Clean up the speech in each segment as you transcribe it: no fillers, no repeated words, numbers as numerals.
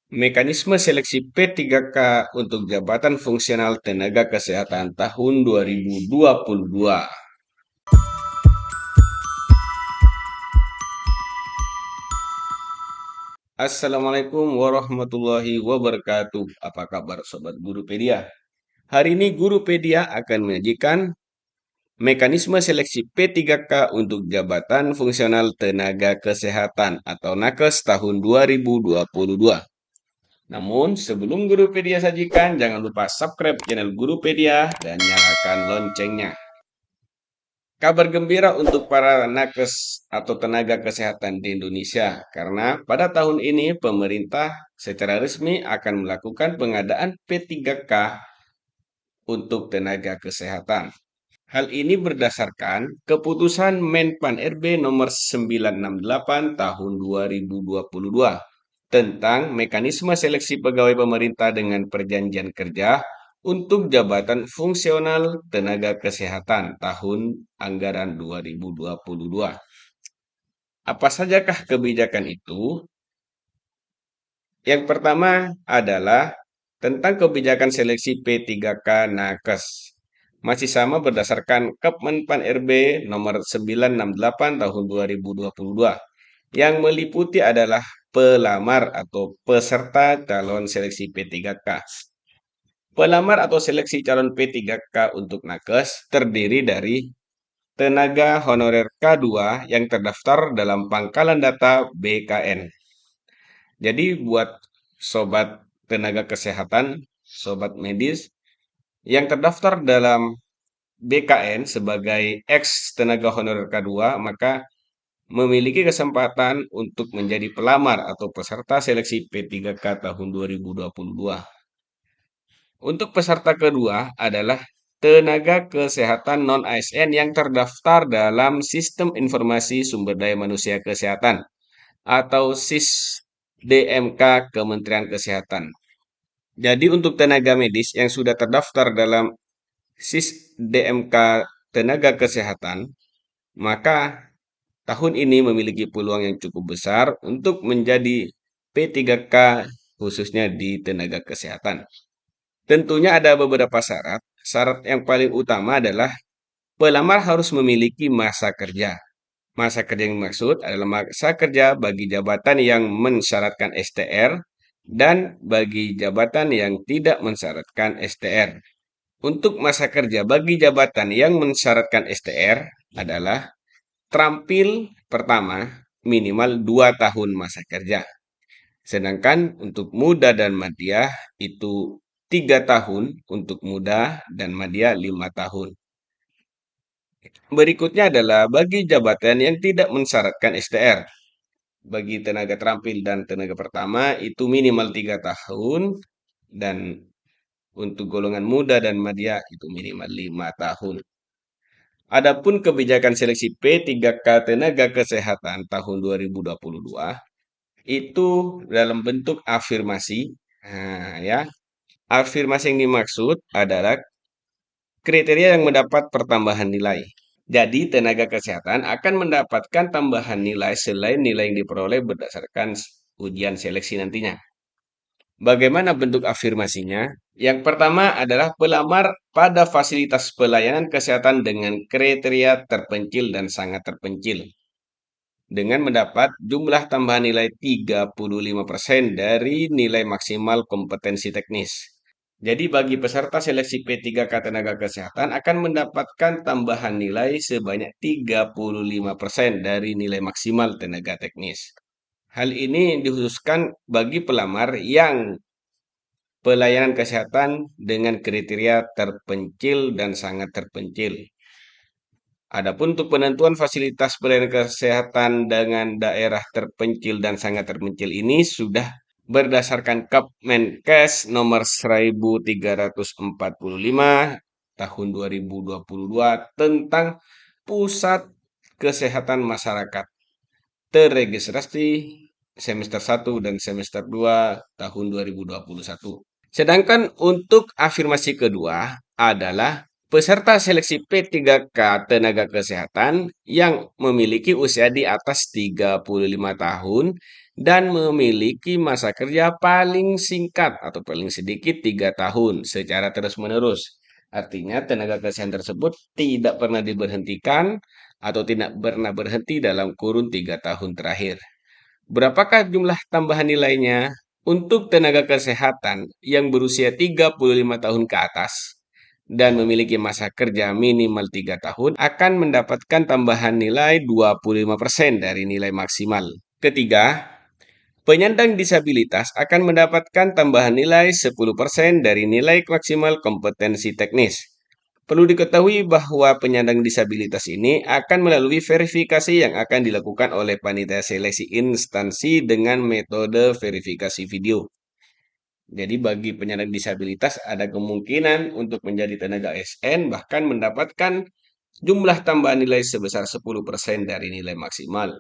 Mekanisme seleksi P3K untuk jabatan fungsional tenaga kesehatan tahun 2022. Assalamualaikum warahmatullahi wabarakatuh. Apa kabar Sobat Gurupedia? Hari ini Gurupedia akan menyajikan mekanisme seleksi P3K untuk jabatan fungsional tenaga kesehatan atau Nakes tahun 2022. Namun, sebelum Gurupedia sajikan, jangan lupa subscribe channel Gurupedia dan nyalakan loncengnya. Kabar gembira untuk para nakes atau tenaga kesehatan di Indonesia, karena pada tahun ini pemerintah secara resmi akan melakukan pengadaan P3K untuk tenaga kesehatan. Hal ini berdasarkan keputusan Menpan RB nomor 968 tahun 2022 tentang mekanisme seleksi pegawai pemerintah dengan perjanjian kerja untuk jabatan fungsional tenaga kesehatan tahun anggaran 2022. Apa sajakah kebijakan itu? Yang pertama adalah tentang kebijakan seleksi P3K Nakes. Masih sama berdasarkan Kepmenpan RB nomor 968 tahun 2022 yang meliputi adalah pelamar atau peserta calon seleksi P3K. Pelamar atau seleksi calon P3K untuk nakes terdiri dari tenaga honorer K2 yang terdaftar dalam pangkalan data BKN. Jadi buat sobat tenaga kesehatan, sobat medis yang terdaftar dalam BKN sebagai ex tenaga honorer K2, maka memiliki kesempatan untuk menjadi pelamar atau peserta seleksi P3K tahun 2022. Untuk peserta kedua adalah tenaga kesehatan non-ASN yang terdaftar dalam Sistem Informasi Sumber Daya Manusia Kesehatan atau SIS-DMK Kementerian Kesehatan. Jadi untuk tenaga medis yang sudah terdaftar dalam SIS-DMK Tenaga Kesehatan, maka tahun ini memiliki peluang yang cukup besar untuk menjadi P3K khususnya di tenaga kesehatan. Tentunya ada beberapa syarat. Syarat yang paling utama adalah pelamar harus memiliki masa kerja. Masa kerja yang dimaksud adalah masa kerja bagi jabatan yang mensyaratkan STR dan bagi jabatan yang tidak mensyaratkan STR. Untuk masa kerja bagi jabatan yang mensyaratkan STR adalah terampil pertama minimal 2 tahun masa kerja. Sedangkan untuk muda dan madya itu 3 tahun untuk muda dan madya 5 tahun. Berikutnya adalah bagi jabatan yang tidak mensyaratkan STR. Bagi tenaga terampil dan tenaga pertama itu minimal 3 tahun dan untuk golongan muda dan madya itu minimal 5 tahun. Adapun kebijakan seleksi P3K tenaga kesehatan tahun 2022 itu dalam bentuk afirmasi. Nah, ya. Afirmasi yang dimaksud adalah kriteria yang mendapat pertambahan nilai. Jadi, tenaga kesehatan akan mendapatkan tambahan nilai selain nilai yang diperoleh berdasarkan ujian seleksi nantinya. Bagaimana bentuk afirmasinya? Yang pertama adalah pelamar pada fasilitas pelayanan kesehatan dengan kriteria terpencil dan sangat terpencil, dengan mendapat jumlah tambahan nilai 35% dari nilai maksimal kompetensi teknis. Jadi bagi peserta seleksi P3K tenaga kesehatan akan mendapatkan tambahan nilai sebanyak 35% dari nilai maksimal tenaga teknis. Hal ini dikhususkan bagi pelamar yang pelayanan kesehatan dengan kriteria terpencil dan sangat terpencil. Adapun untuk penentuan fasilitas pelayanan kesehatan dengan daerah terpencil dan sangat terpencil ini sudah berdasarkan Kepmenkes nomor 1345 tahun 2022 tentang Pusat Kesehatan Masyarakat terregistrasi semester 1 dan semester 2 tahun 2021. Sedangkan untuk afirmasi kedua adalah Peserta seleksi P3K tenaga kesehatan yang memiliki usia di atas 35 tahun dan memiliki masa kerja paling singkat atau paling sedikit 3 tahun secara terus-menerus. Artinya tenaga kesehatan tersebut tidak pernah diberhentikan atau tidak pernah berhenti dalam kurun 3 tahun terakhir. Berapakah jumlah tambahan nilainya? Untuk tenaga kesehatan yang berusia 35 tahun ke atas dan memiliki masa kerja minimal 3 tahun akan mendapatkan tambahan nilai 25% dari nilai maksimal. Ketiga, penyandang disabilitas akan mendapatkan tambahan nilai 10% dari nilai maksimal kompetensi teknis. Perlu diketahui bahwa penyandang disabilitas ini akan melalui verifikasi yang akan dilakukan oleh panitia seleksi instansi dengan metode verifikasi video. Jadi bagi penyandang disabilitas ada kemungkinan untuk menjadi tenaga ASN bahkan mendapatkan jumlah tambahan nilai sebesar 10% dari nilai maksimal.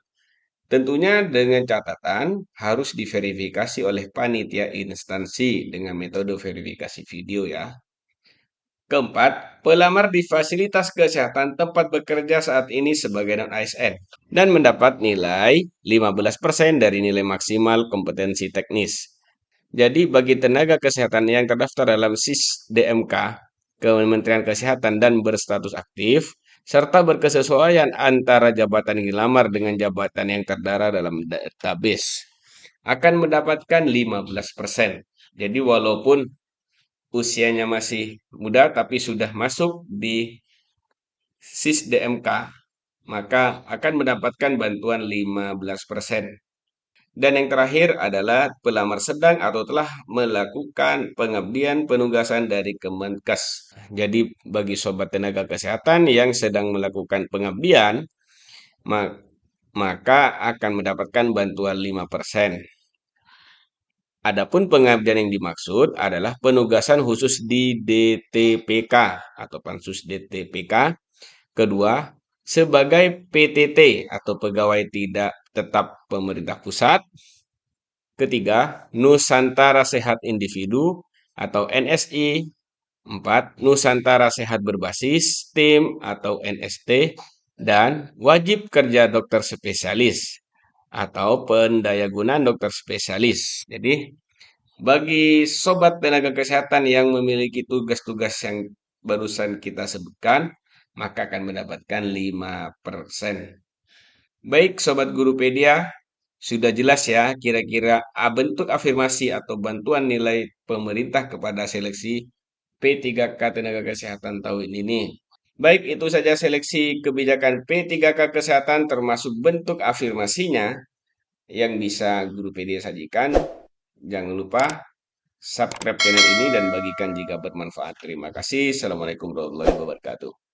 Tentunya dengan catatan harus diverifikasi oleh panitia instansi dengan metode verifikasi video ya. Keempat, pelamar di fasilitas kesehatan tempat bekerja saat ini sebagai non-ASN dan mendapat nilai 15% dari nilai maksimal kompetensi teknis. Jadi bagi tenaga kesehatan yang terdaftar dalam SIS DMK Kementerian Kesehatan dan berstatus aktif, serta berkesesuaian antara jabatan yang dilamar dengan jabatan yang terdaftar dalam database, akan mendapatkan 15%. Jadi walaupun usianya masih muda tapi sudah masuk di SIS DMK, maka akan mendapatkan bantuan 15%. Dan yang terakhir adalah pelamar sedang atau telah melakukan pengabdian penugasan dari Kemenkes. Jadi bagi sobat tenaga kesehatan yang sedang melakukan pengabdian, maka akan mendapatkan bantuan 5%. Adapun pengabdian yang dimaksud adalah penugasan khusus di DTPK atau Pansus DTPK. Kedua, sebagai PTT atau pegawai tidak tetap pemerintah pusat. Ketiga, Nusantara Sehat Individu atau NSI. 4. Nusantara Sehat Berbasis Tim atau NST. Dan wajib kerja dokter spesialis atau pendayagunaan dokter spesialis. Jadi, bagi sobat tenaga kesehatan yang memiliki tugas-tugas yang barusan kita sebutkan, maka akan mendapatkan 5%. Baik, Sobat Gurupedia, sudah jelas ya kira-kira bentuk afirmasi atau bantuan nilai pemerintah kepada seleksi P3K Tenaga Kesehatan tahun ini. Baik, itu saja seleksi kebijakan P3K Kesehatan termasuk bentuk afirmasinya yang bisa Gurupedia sajikan. Jangan lupa subscribe channel ini dan bagikan jika bermanfaat. Terima kasih. Assalamualaikum warahmatullahi wabarakatuh.